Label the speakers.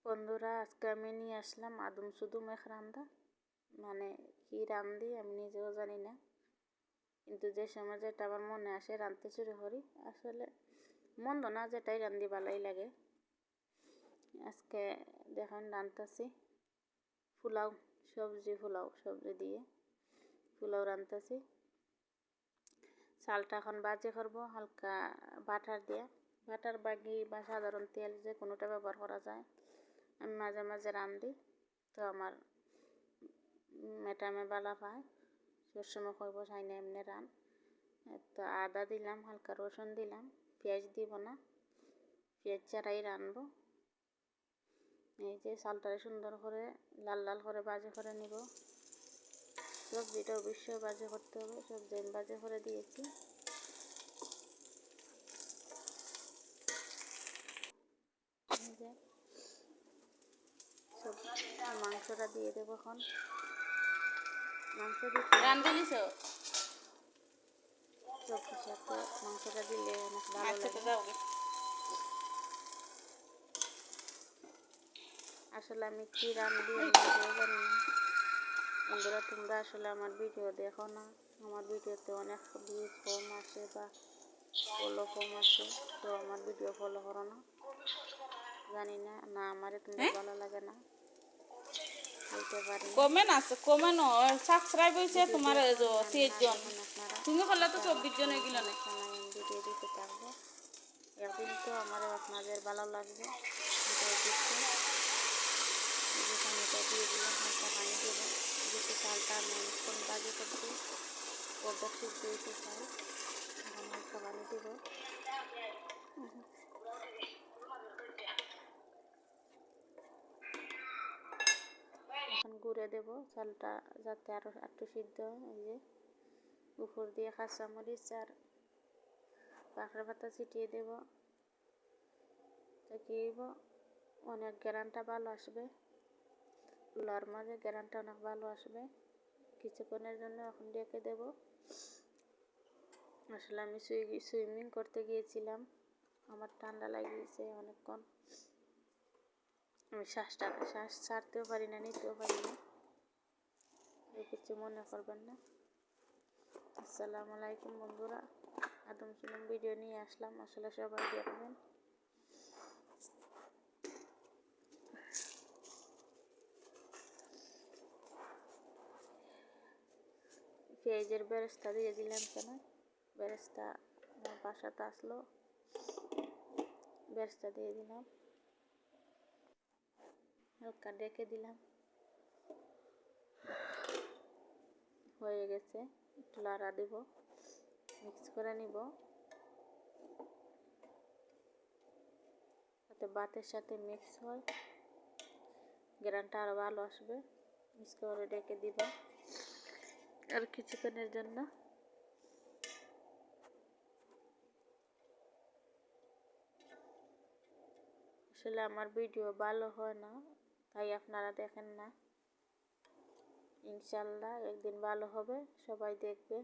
Speaker 1: বন্ধুরা, আজকে আমি নিয়ে আসলাম আদম সুদুম এক রান্দা। মানে কি রান্ধি আমি নিজেও জানি না, কিন্তু যে সময় যেটা আমার মনে আসে রাঁধতে শুরু করি। আসলে মন্দ না, যেটাই রান্ধি ভালোই লাগে। আজকে দেখেন রাঁধতেছি পোলাও, সবজি দিয়ে পোলাও রাঁধতেছি। চালটা এখন বাজে করবো হালকা বাটার দিয়ে। বাটার বাগি বা সাধারণ তেল যে কোনোটা ব্যবহার করা যায়। আমি মাঝে মাঝে রাঁধি, তো আমার মেটামে বালা পায়। সবসময় করবো চাই না এমনি রান। তো আদা দিলাম, হালকা রসুন দিলাম, পেঁয়াজ দিব না, পেঁয়াজ ছাড়াই রানবো। এই যে চালটারে সুন্দর করে লাল লাল করে বাজে করে নিব। সবজিটা অবশ্যই বাজে করতে হবে, সবজি আমি বাজে করে দিয়েছি। মাংসটা দিয়ে দেবো এখন। মাংস দিতে রাঁধলি সবজির সাথে মাংসটা দিলে অনেক ভালো লাগে। আসলে আমি কি রাঁধি আমি নিজেও জানি না। বন্ধুরা, তোমরা আসলে আমার ভিডিও দেখো না। আমার ভিডিওতে অনেক ভিউজ কম আসে বা ফলো কম আসে, তো আমার ভিডিও ফলো করো না। জানি না, না আমারে তোমরা ভালো লাগে না বলতে পারি।
Speaker 2: কমেন্ট আছে, কমেন্ট সাবস্ক্রাইব হইছে তোমার 30 জন, তুমি হলে তো 24 জন এগুলো না।
Speaker 1: ভিডিও দিতে থাকবো, একদিন তো আমার আপনাদের ভালো লাগবে। পানিটা দিয়ে দিলাম, হালকা পানি দেবো। যেহেতু চালটা আমি অনেকক্ষণ বাজে করছি, অর্ধেক সিদ্ধ হয়েছে চাল। এখন হালকা পানি দেবো। এখন গুঁড়ে দেবো চালটা যাতে আরও একটু সিদ্ধ হয়। এই যে উপর দিয়ে কাঁচামরিচ আর পাকড়া পাতা ছিটিয়ে দেব। তো কি অনেক গ্যারানটা ভালো আসবে, পোলাওর মাঝে গ্যারানটা অনেক ভালো আসবে। কিছুক্ষণের জন্য এখন রেখে দেব। আসলে আমি সুইমিং করতে গিয়েছিলাম, আমার ঠান্ডা লাগিয়েছে অনেকক্ষণ। আমি শ্বাস ছাড়তেও পারি না, নিতেও পারি না। কিছু মনে করবেন না। আসসালামু আলাইকুম বন্ধুরা, আদম সুদুম ভিডিও নিয়ে আসলাম, আসলে সবাই দেখবেন। পেঁয়াজের বেরেস্তা দিয়ে দিলাম, কেন বেরেস্তা আমার বাসাতে আসলো, বেরেস্তা দিয়ে দিলাম, হালকা ডেকে দিলাম। হয়ে গেছে, একটু লাড়া দেব, মিক্স করে নিব যাতে ভাতের সাথে মিক্স হয়, গ্রানটা আরও ভালো আসবে। মিক্স করে ডেকে দিব আর কিছুক্ষণের জন্য। আসলে আমার ভিডিও ভালো হয় না, তাই আপনারা দেখেন না। ইনশাল্লাহ একদিন ভালো হবে, সবাই দেখবে।